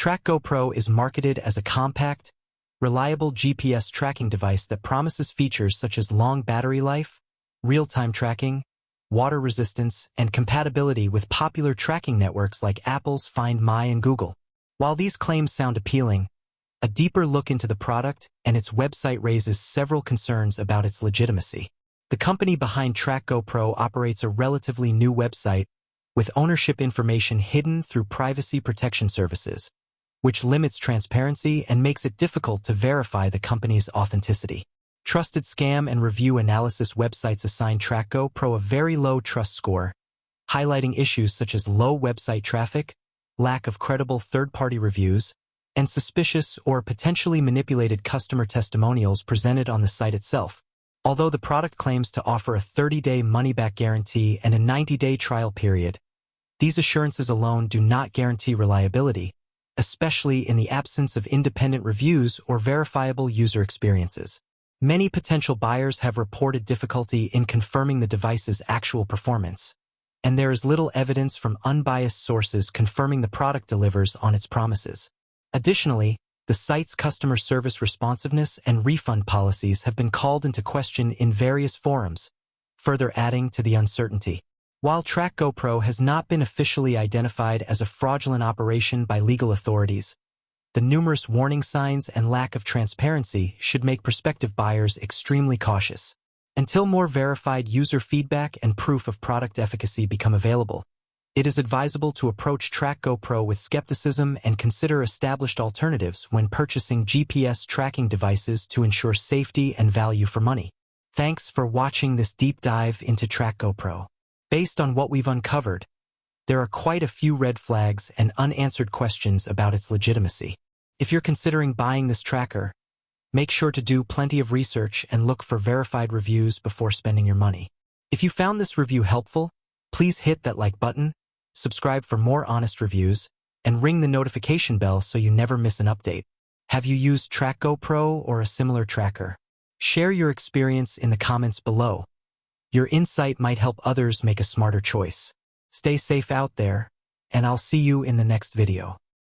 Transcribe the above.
TrackGo Pro is marketed as a compact, reliable GPS tracking device that promises features such as long battery life, real-time tracking, water resistance, and compatibility with popular tracking networks like Apple's Find My and Google. While these claims sound appealing, a deeper look into the product and its website raises several concerns about its legitimacy. The company behind TrackGo Pro operates a relatively new website with ownership information hidden through privacy protection services, which limits transparency and makes it difficult to verify the company's authenticity. Trusted scam and review analysis websites assign TrackGo Pro a very low trust score, highlighting issues such as low website traffic, lack of credible third-party reviews, and suspicious or potentially manipulated customer testimonials presented on the site itself. Although the product claims to offer a 30-day money-back guarantee and a 90-day trial period, these assurances alone do not guarantee reliability, especially in the absence of independent reviews or verifiable user experiences. Many potential buyers have reported difficulty in confirming the device's actual performance, and there is little evidence from unbiased sources confirming the product delivers on its promises. Additionally, the site's customer service responsiveness and refund policies have been called into question in various forums, further adding to the uncertainty. While TrackGo Pro has not been officially identified as a fraudulent operation by legal authorities, the numerous warning signs and lack of transparency should make prospective buyers extremely cautious. Until more verified user feedback and proof of product efficacy become available, it is advisable to approach TrackGo Pro with skepticism and consider established alternatives when purchasing GPS tracking devices to ensure safety and value for money. Thanks for watching this deep dive into TrackGo Pro. Based on what we've uncovered, there are quite a few red flags and unanswered questions about its legitimacy. If you're considering buying this tracker, make sure to do plenty of research and look for verified reviews before spending your money. If you found this review helpful, please hit that like button, subscribe for more honest reviews, and ring the notification bell so you never miss an update. Have you used TrackGo Pro or a similar tracker? Share your experience in the comments below. Your insight might help others make a smarter choice. Stay safe out there, and I'll see you in the next video.